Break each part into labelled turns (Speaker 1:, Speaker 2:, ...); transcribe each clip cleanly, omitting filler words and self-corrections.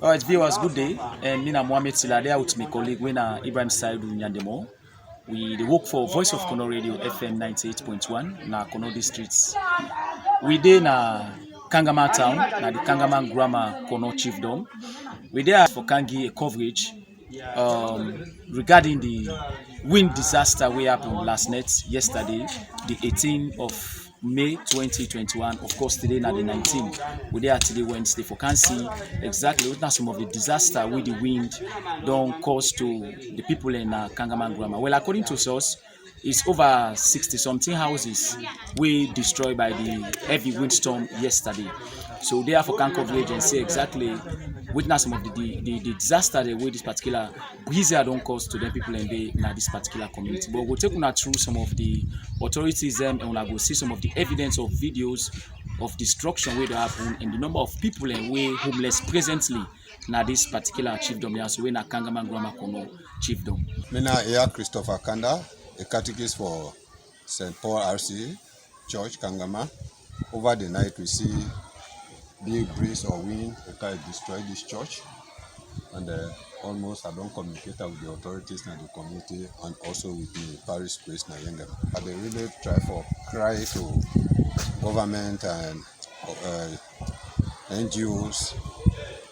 Speaker 1: All right, viewers, good day. And me na Mohammed Sillah there with my colleague Wena Ibrahim Saidu Nyandemo. We dey work for Voice of Kono Radio FM 98.1 na Kono districts. We dey na Kangama Town, na the Kangama Grammar Kono Chiefdom. We there for Kangi a coverage regarding the wind disaster we happened last night, yesterday, the 18th of May 2021. Of course, today na the 19th. We there today Wednesday for can see exactly what are some of the disaster with the wind don't cause to the people in Kangama Grammar. Well, according to source, it's over 60 something houses we destroyed by the heavy windstorm yesterday. So therefore can coverage and say exactly witness some of the disaster that way this particular blizzard don't cause to the people in this particular community. But we'll take una through some of the authorities and we'll go see some of the evidence of videos of destruction where they happen and the number of people and way homeless presently na this particular chiefdom here. So we na Kangama Grammar Kono Chiefdom.
Speaker 2: Mina here Christopher Kanda, a catechist for St. Paul RC Church, Kangama. Over the night we see big breeze or wind that destroy this church, and almost I don't communicate with the authorities and the community and also with the parish priest Nayenga. But they really cry to government and NGOs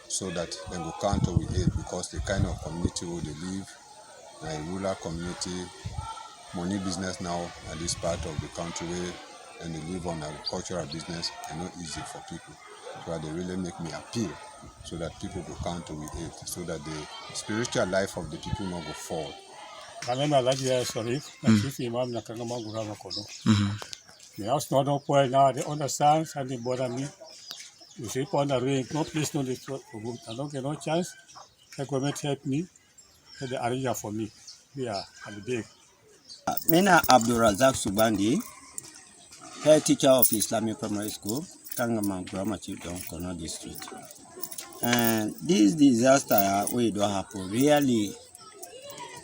Speaker 2: so that they will counter with aid, because the kind of community where they live, a rural community, money business now at this part of the country where and they live on agricultural business and not easy for people. So they really make me appeal so that people will counter with it, so that the spiritual life of the people not go fall.
Speaker 3: Sorry, chief imam na Kangama Goroma Kono. The house not open now, they understand and they bother me. You see, on the rain, no place, no this. I don't get no chance. The government help me, they arrange for me. Yeah, I'm big.
Speaker 4: Mina Abdulrazak Subandi, head teacher of Islamic Primary School, Kangama Grammar Chiefdom, Kono District. And this disaster we don't happen really,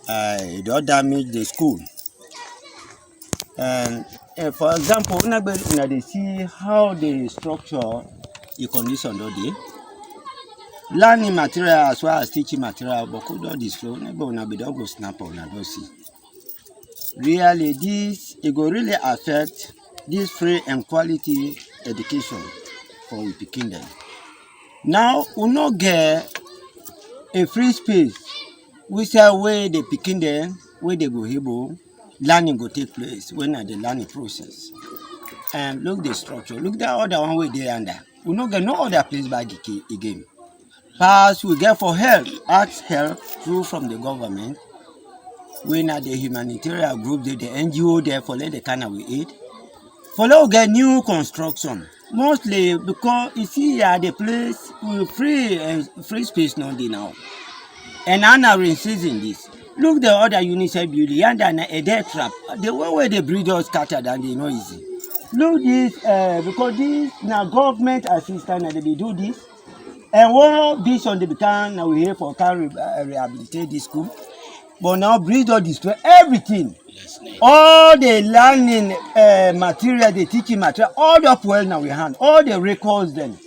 Speaker 4: it don't damage the school. And for example, they see how they structure the condition today. Learning material as well as teaching material, but could not destroy. Never go snap on a see. Really, it will really affect this free and quality education for we picking them. Now we not get a free space. We say where they picking them, where they go able, learning go take place when at the learning process. And look the structure. Look the other one way they under. We not get no other place back again. Pass we get for help, ask help through from the government. When at the humanitarian group, the NGO there for let the kind of we eat. For now get new construction. Mostly because you see the place with free space no dey now. And now we're season this. Look the other UNICEF building and a death trap. The way where the bridge is scattered and they know easy. Look this because this now government assistance and they do this. And one vision they become now we here for can rehabilitate this school. But now bridge all destroy everything. All the learning material, the teaching material, all the well now we hand, all the records then.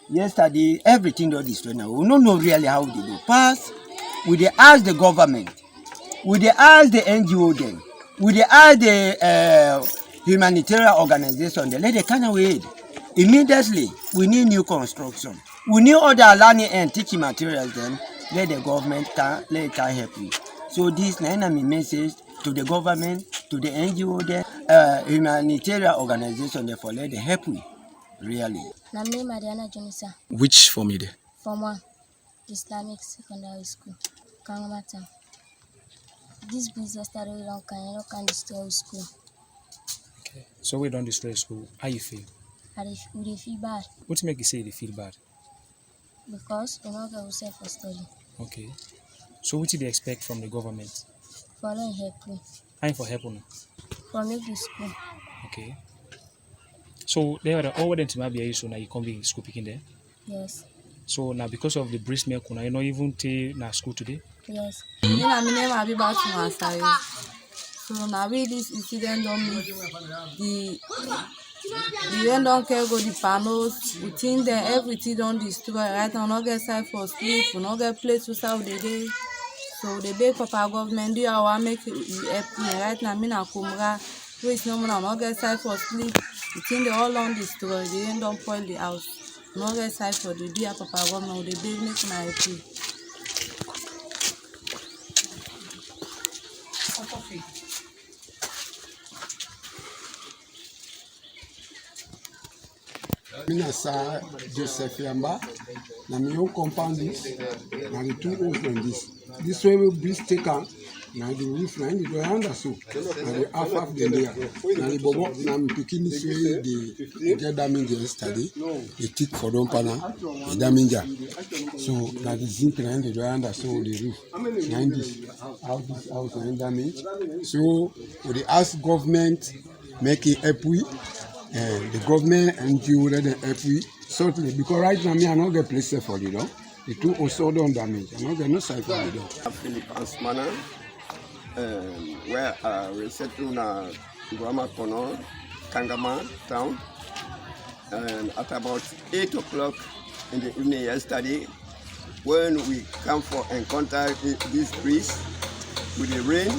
Speaker 4: Yesterday, everything got destroyed now. We don't know really how they do. Pass, we they ask the government, we they ask the NGO then, we they ask the humanitarian organization, they let the kind of wait. Immediately, we need new construction. We need other learning and teaching materials then, let the government can help you. So this is my message to the government, to the NGO, the humanitarian organization, therefore let them help we, really.
Speaker 5: Name Mariana Jonisa.
Speaker 1: Which form you there?
Speaker 5: Form 1, Islamic Secondary School, Kangama Town. This business started long can destroy school.
Speaker 1: Okay. So we don't destroy school. How you feel?
Speaker 5: We feel bad.
Speaker 1: What make you say they feel bad?
Speaker 5: Because we not go safe for study.
Speaker 1: Okay. So what do they expect from the government?
Speaker 5: For help me.
Speaker 1: I'm for help now.
Speaker 5: For make the school.
Speaker 1: Okay. So they were all them to maybe so now you come be school picking there?
Speaker 5: Yes.
Speaker 1: So now because of the breast milk, you not even take na school today?
Speaker 5: Yes.
Speaker 6: Then I mean I be back to my side. So now with this incident don't make The rain don't care go the panels. We think that everything don't destroy. Right now, we not get side for sleep. We not get place to serve the day. So the big Papa government do our make it help me. Right now, me na kumra. Which no man not get side for sleep. We think they all don't destroy. The rain don't spoil the house. We not get side for the day. Papa government the big make na help me.
Speaker 7: Mina sa Joseph Yamba, na mi own compound this, na the two open this. This way we breeze take am, na the roof na the veranda so, na the half the layer. Na the bobo na mi pikin this way the get damage yesterday, the tick for don pana, the damage. So na the zinc na the veranda so the roof. Na this house na damage. So we dey ask government make it help we. The government and you let them help we certainly because right now me I not get place for the dog. The two also don't damage. I not get no side for the dog.
Speaker 2: Philip Ansmana, where I resettled na Goroma Kangama Town, and at about 8 o'clock in the evening yesterday, when we come for encounter this breeze with the rain,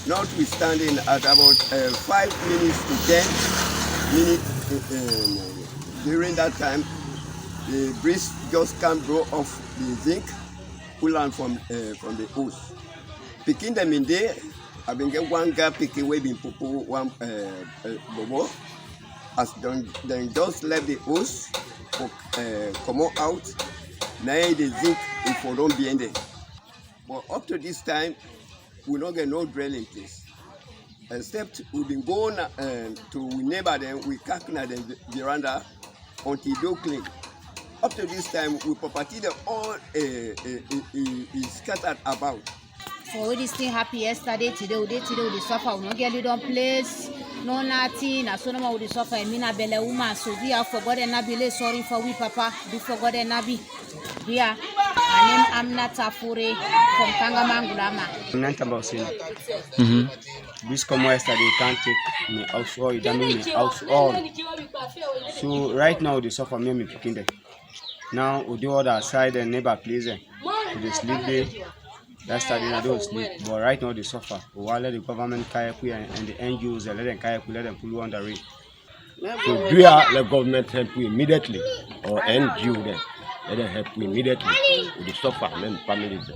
Speaker 2: notwithstanding at about 5 minutes to 10 minutes during that time, the breeze just can't blow off the zinc, pull on from the hose. Picking them in there, I've been get one guy picking away been pupu one bobo. As then just left the hose for come out. Now the zinc if we don't be in there. But up to this time, we don't get no drilling place. Except we've been going to neighbor them, we cacking at the veranda until do clean. Up to this time, we property the all is scattered about.
Speaker 8: For this thing happy yesterday, today we suffer. We no get little place, no nothing. As soon as we suffer, me na bele woman. So we have forgotten Nabi. Sorry for we Papa. We forgotten Nabi. We are. My name Amna Tafure from Kangama Town.
Speaker 4: Not about sin. This come yesterday can't take me house all, it damage me house all. So right now they suffer me picking them. Now we do other side and neighbor place them. They sleep there. Yesterday I don't sleep, but right now they suffer. We want let the government kayak and the NGOs let them kayak, let them pull on the rain.
Speaker 9: So do the government help you immediately or NGO them? Let them help you immediately with the suffer and families.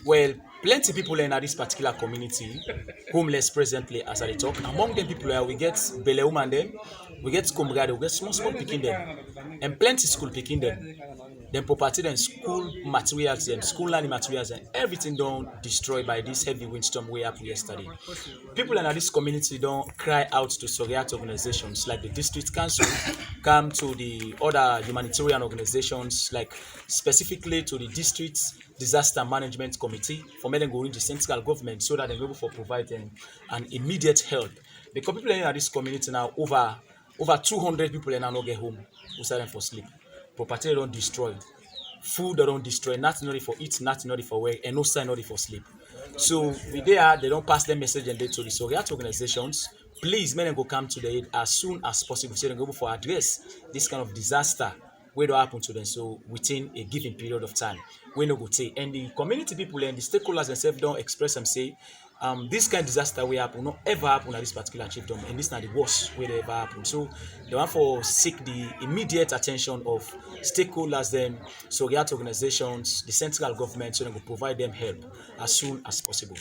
Speaker 1: Well, plenty people in this particular community, homeless presently as I talk. Among them people we get Bele woman them, we get Kumbrade, we get small picking them, and plenty school picking them. Then property and school materials and school learning materials and everything don't destroyed by this heavy windstorm way up yesterday. People in this community don't cry out to surrogate organizations like the district council, come to the other humanitarian organizations like specifically to the district disaster management committee for men going to central government so that they're able to provide them an immediate help. Because people in this community now over 200 people in now get home who sell them for sleep. Property don't destroy, food don't destroy, nothing not for eat, nothing not for wear, and no sign not for sleep. So we there, they don't pass their message and they to the surrogate organizations. Please, men go come to the aid as soon as possible so they go for address this kind of disaster where don't happen to them. So within a given period of time, we no go take. And the community people and the stakeholders themselves don't express and say, this kind of disaster will happen, not ever happen at this particular chiefdom, and this is not the worst way they ever happen. So they want to seek the immediate attention of stakeholders, then surrogate organizations, the central government, so they will provide them help as soon as possible.